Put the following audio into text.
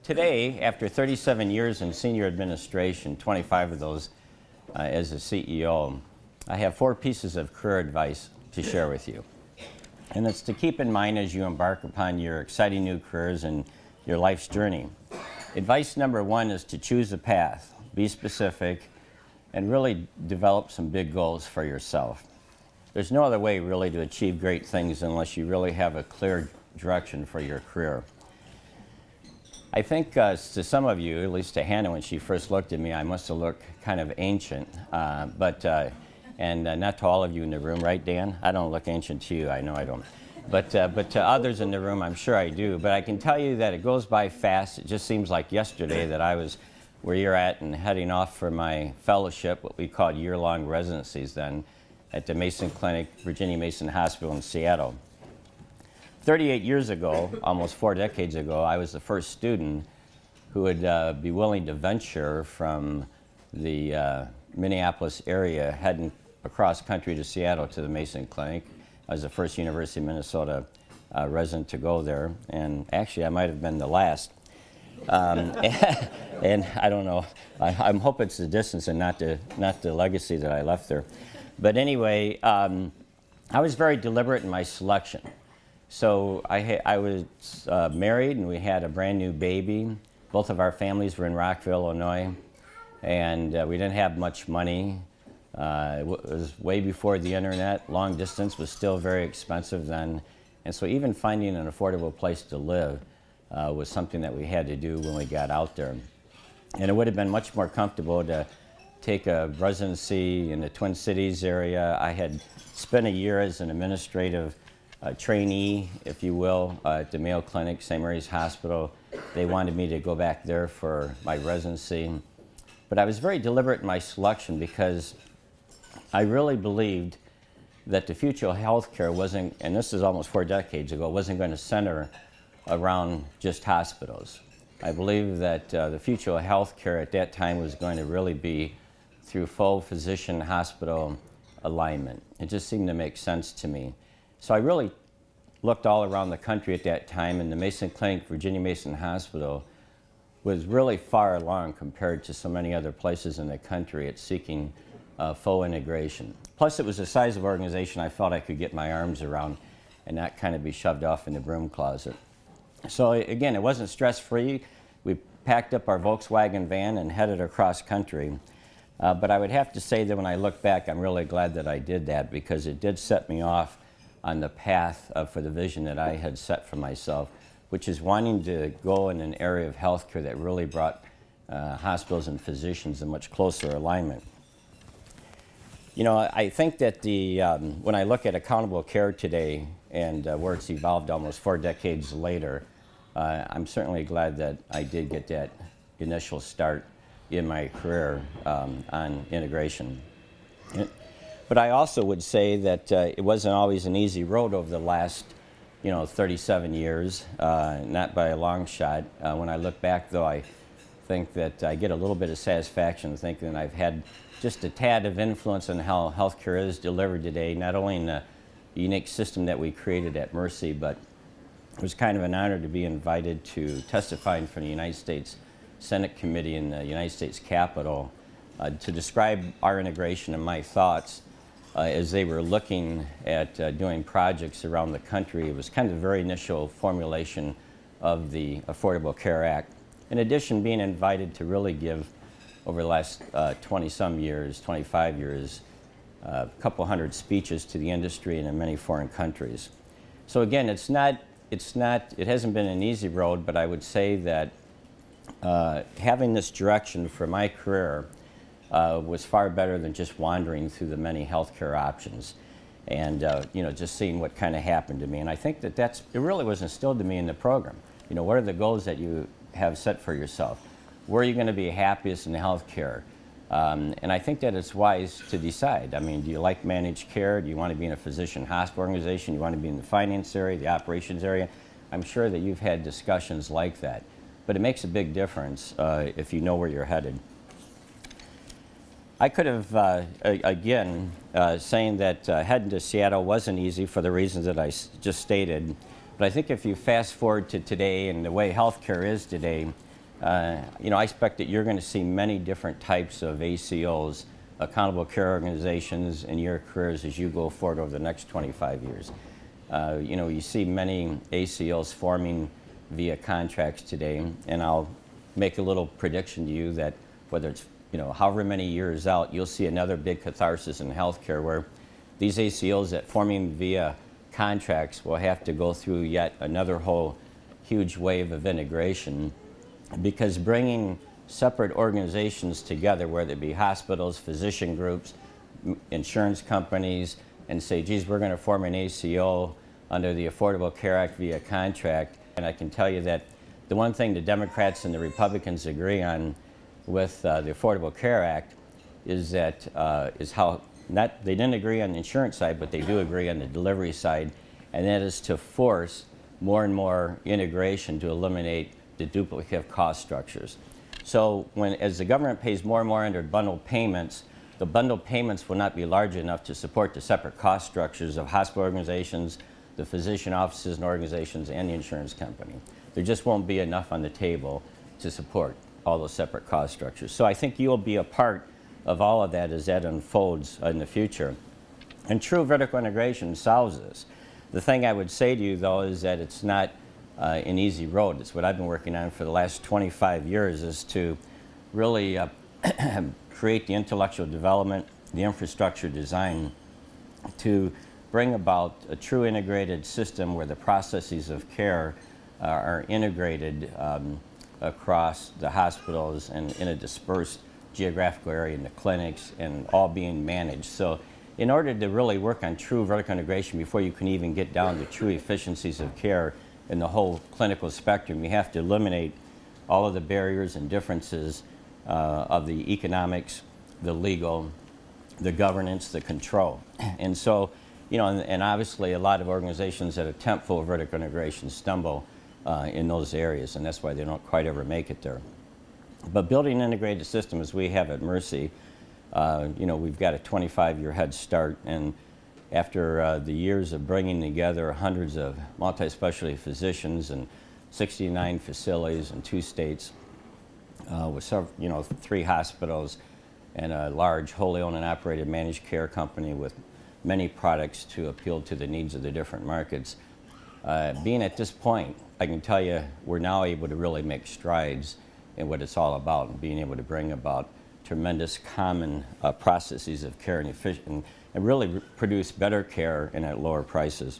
Today, after 37 years in senior administration, 25 of those as a CEO, I have 4 pieces of career advice to share with you. And it's to keep in mind as you embark upon your exciting new careers and your life's journey. Advice number 1 is to choose a path, be specific, and really develop some big goals for yourself. There's no other way really to achieve great things unless you really have a clear direction for your career. I think to some of you, at least to Hannah when she first looked at me, I must have looked kind of ancient, and not to all of you in the room, right, Dan? I don't look ancient to you, I know I don't. But to others in the room, I'm sure I do. But I can tell you that it goes by fast. It just seems like yesterday that I was where you're at and heading off for my fellowship, what we called year-long residencies then, at the Mason Clinic, Virginia Mason Hospital in Seattle. 38 years ago, almost 4 decades ago, I was the first student who would be willing to venture from the Minneapolis area, heading across country to Seattle to the Mason Clinic. I was the first University of Minnesota resident to go there, and actually I might have been the last. And I don't know, I hope it's the distance and not the legacy that I left there. But anyway, I was very deliberate in my selection. So I was married and we had a brand new baby. Both of our families were in Rockville, Illinois, and we didn't have much money. It was way before the internet. Long distance was still very expensive then. And so even finding an affordable place to live was something that we had to do when we got out there. And it would have been much more comfortable to take a residency in the Twin Cities area. I had spent a year as an administrative trainee, if you will, at the Mayo Clinic, St. Mary's Hospital. They wanted me to go back there for my residency. But I was very deliberate in my selection because I really believed that the future of healthcare wasn't, and this is almost 4 decades ago, wasn't going to center around just hospitals. I believe that the future of healthcare at that time was going to really be through full physician-hospital alignment. It just seemed to make sense to me. So I really looked all around the country at that time, and the Mason Clinic, Virginia Mason Hospital, was really far along compared to so many other places in the country at seeking full integration. Plus, it was the size of organization I felt I could get my arms around and not kind of be shoved off in the broom closet. So again, it wasn't stress-free. We packed up our Volkswagen van and headed across country. But I would have to say that when I look back, I'm really glad that I did that because it did set me off on the path for the vision that I had set for myself, which is wanting to go in an area of healthcare that really brought hospitals and physicians in much closer alignment. You know, I think that when I look at accountable care today and where it's evolved almost 4 decades later, I'm certainly glad that I did get that initial start in my career on integration. But I also would say that it wasn't always an easy road over the last, 37 years, not by a long shot. When I look back, though, I think that I get a little bit of satisfaction thinking that I've had just a tad of influence on how healthcare is delivered today, not only in the unique system that we created at Mercy, but it was kind of an honor to be invited to testify in front of the United States Senate Committee in the United States Capitol to describe our integration and my thoughts as they were looking at doing projects around the country. It was kind of the very initial formulation of the Affordable Care Act. In addition, being invited to really give, over the last 20-some years, 25 years, a couple hundred speeches to the industry and in many foreign countries. So again, it hasn't been an easy road, but I would say that having this direction for my career was far better than just wandering through the many healthcare options and just seeing what kind of happened to me. And I think that it really was instilled to me in the program. What are the goals that you have set for yourself? Where are you going to be happiest in healthcare? And I think that it's wise to decide. I mean, do you like managed care? Do you want to be in a physician-hospital organization? Do you want to be in the finance area, the operations area? I'm sure that you've had discussions like that. But it makes a big difference if you know where you're headed. I could have, again, saying that heading to Seattle wasn't easy for the reasons that I just stated. But I think if you fast forward to today and the way healthcare is today, I expect that you're going to see many different types of ACOs, accountable care organizations, in your careers as you go forward over the next 25 years. You see many ACOs forming via contracts today, and I'll make a little prediction to you that whether it's however many years out, you'll see another big catharsis in healthcare where these ACOs that forming via contracts will have to go through yet another whole huge wave of integration, because bringing separate organizations together, whether it be hospitals, physician groups, insurance companies, and say, geez, we're going to form an ACO under the Affordable Care Act via contract. And I can tell you that the one thing the Democrats and the Republicans agree on with the Affordable Care Act is that they didn't agree on the insurance side, but they do agree on the delivery side, and that is to force more and more integration to eliminate the duplicative cost structures. So as the government pays more and more under bundled payments, the bundled payments will not be large enough to support the separate cost structures of hospital organizations, the physician offices and organizations, and the insurance company. There just won't be enough on the table to support all those separate cost structures. So I think you'll be a part of all of that as that unfolds in the future. And true vertical integration solves this. The thing I would say to you, though, is that it's not an easy road. It's what I've been working on for the last 25 years, is to really create the intellectual development, the infrastructure design to bring about a true integrated system where the processes of care are integrated across the hospitals and in a dispersed geographical area in the clinics, and all being managed. So in order to really work on true vertical integration before you can even get down to true efficiencies of care in the whole clinical spectrum, you have to eliminate all of the barriers and differences of the economics, the legal, the governance, the control. And so, and obviously a lot of organizations that attempt full vertical integration stumble in those areas, and that's why they don't quite ever make it there. But building an integrated system as we have at Mercy, we've got a 25-year head start, and after the years of bringing together hundreds of multi-specialty physicians and 69 facilities in 2 states, with several, 3 hospitals and a large wholly owned and operated managed care company with many products to appeal to the needs of the different markets. Being at this point, I can tell you we're now able to really make strides in what it's all about, and being able to bring about tremendous common processes of care and really produce better care and at lower prices.